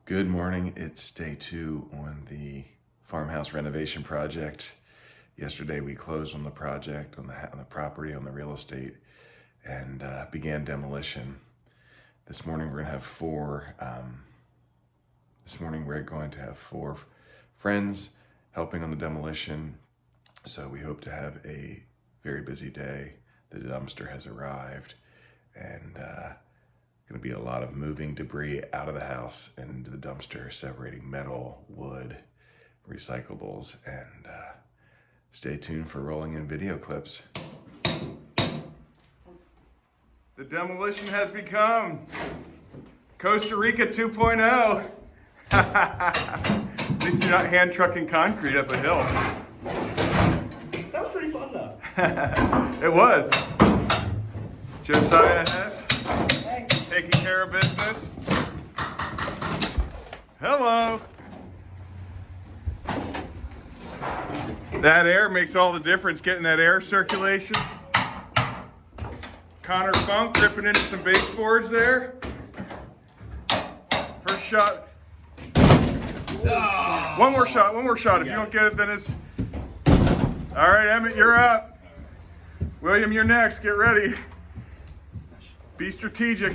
Good morning. It's day 2 on the farmhouse renovation project. Yesterday we closed on the project, on the property, on the real estate, and began demolition. This morning we're going to have four friends helping on the demolition. So we hope to have a very busy day. The dumpster has arrived, and going to be a lot of moving debris out of the house and into the dumpster, separating metal, wood, recyclables, and stay tuned for rolling in video clips. The demolition has become Costa Rica 2.0. At least you're not hand trucking concrete up a hill. That was pretty fun though. It was. Josiah has taking care of business. Hello. That air makes all the difference, getting that air circulation. Connor Funk ripping into some baseboards there. First shot. Oh. One more shot. If you don't get it, then it's... All right, Emmett, you're up. William, you're next. Get ready. Be strategic.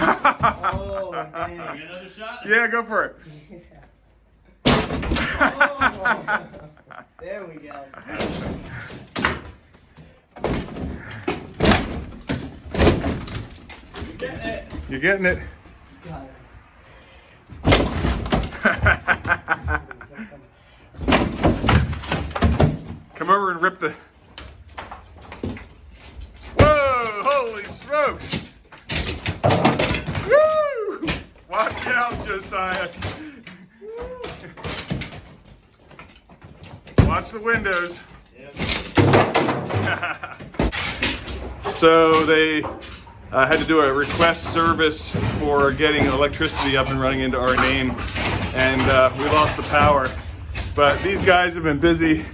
Oh, man. Get another shot? Yeah, go for it. Oh, there we go. You're getting it. You're getting it. Got it. Come over and rip the... Whoa! Holy smokes! Woo! Watch out, Josiah. Watch the windows. Yep. So they had to do a request service for getting electricity up and running into our name, and we lost the power. But these guys have been busy.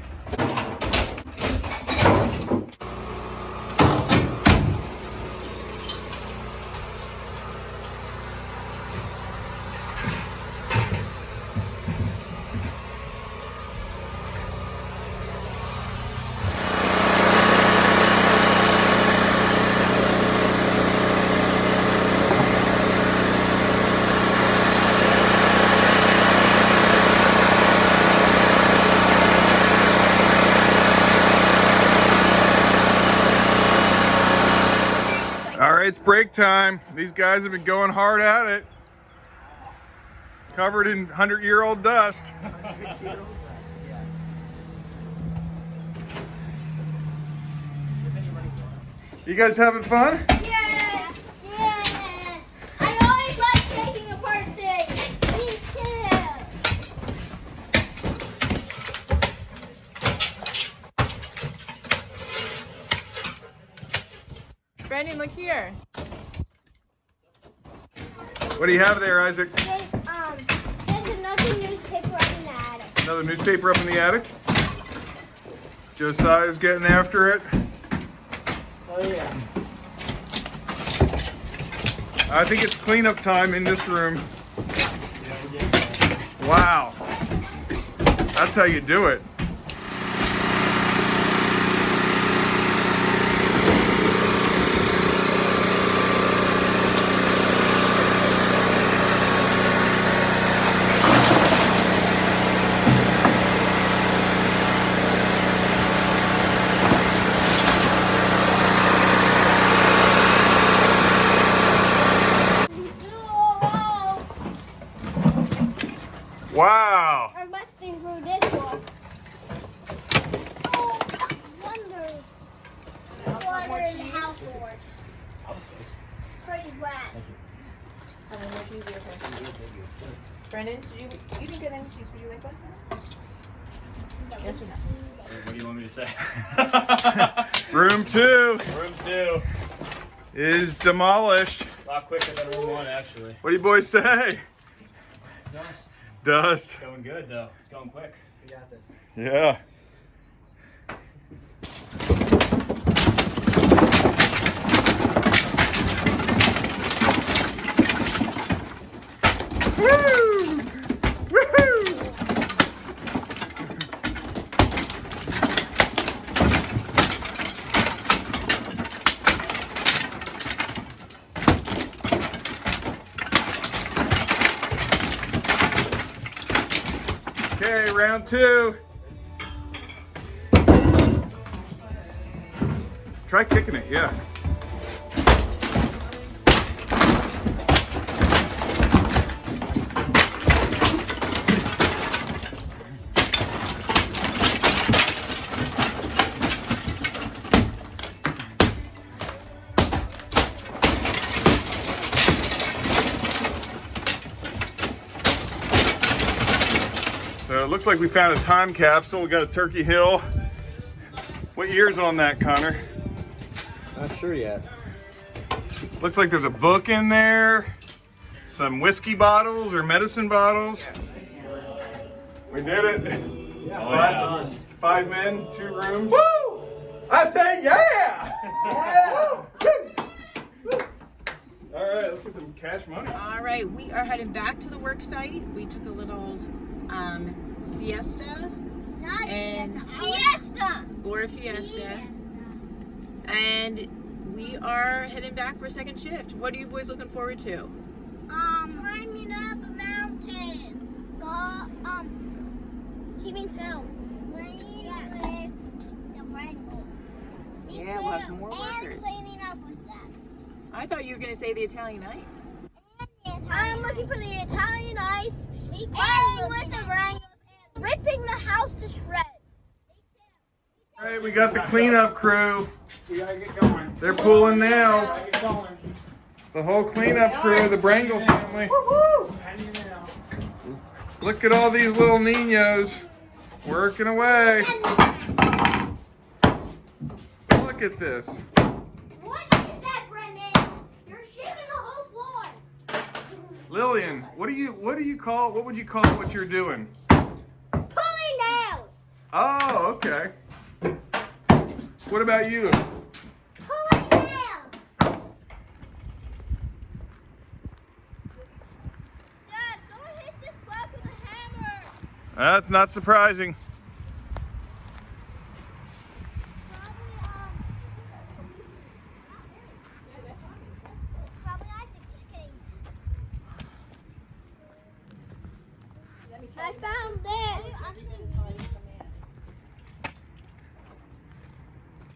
All right, it's break time. These guys have been going hard at it. Covered in 100-year-old dust. You guys having fun? Yes! Yes! I always like taking apart things. Me too. Brandon, look here. What do you have there, Isaac? There's another newspaper up in the attic. Another newspaper up in the attic. Josiah's getting after it. Oh, yeah. I think it's cleanup time in this room. Yeah, we're getting there. Wow. That's how you do it. Wow. I'm busting through this one. Oh, wonder. Water in the house door. Pretty wet. How many more cheese do you have? Brandon, you didn't get any cheese. Would you like one? Yes or no? What do you want me to say? Room 2 Room 2. is demolished. A lot quicker than room 1, actually. What do you boys say? Dust. Dust. It's going good, though. It's going quick. We got this. Yeah. Okay, round two. Try kicking it, yeah. So it looks like we found a time capsule. We got a Turkey Hill. What year's on that, Connor? Not sure yet. Looks like there's a book in there, some whiskey bottles or medicine bottles. We did it. Oh, 5 men, 2 rooms. Woo! I say yeah! All right, let's get some cash money. All right, we are heading back to the work site. We took a little siesta Not And- fiesta. or a fiesta, and we are heading back for a second shift. What are you boys looking forward to? Climbing up a mountain. He means hill. Playing with the Wrangles. Yeah, we'll have some more And workers. cleaning up with them. I thought you were gonna say the Italian Ice. I'm looking for the Italian ice, playing with the Wrangles, and ripping the house to shreds. All right, we got the cleanup crew. We gotta get going. They're pulling nails. Gotta get going. The whole cleanup crew, the Brangle family. Hanging out. Look at all these little niños working away. Look at this. What is that, Brendan? You're shaking the whole floor. Lillian, what would you call what you're doing? Pulling nails. Oh, okay. What about you? Pulling nails. Dad, someone hit this block with a hammer. That's not surprising. Probably Isaac, just kidding. I found this.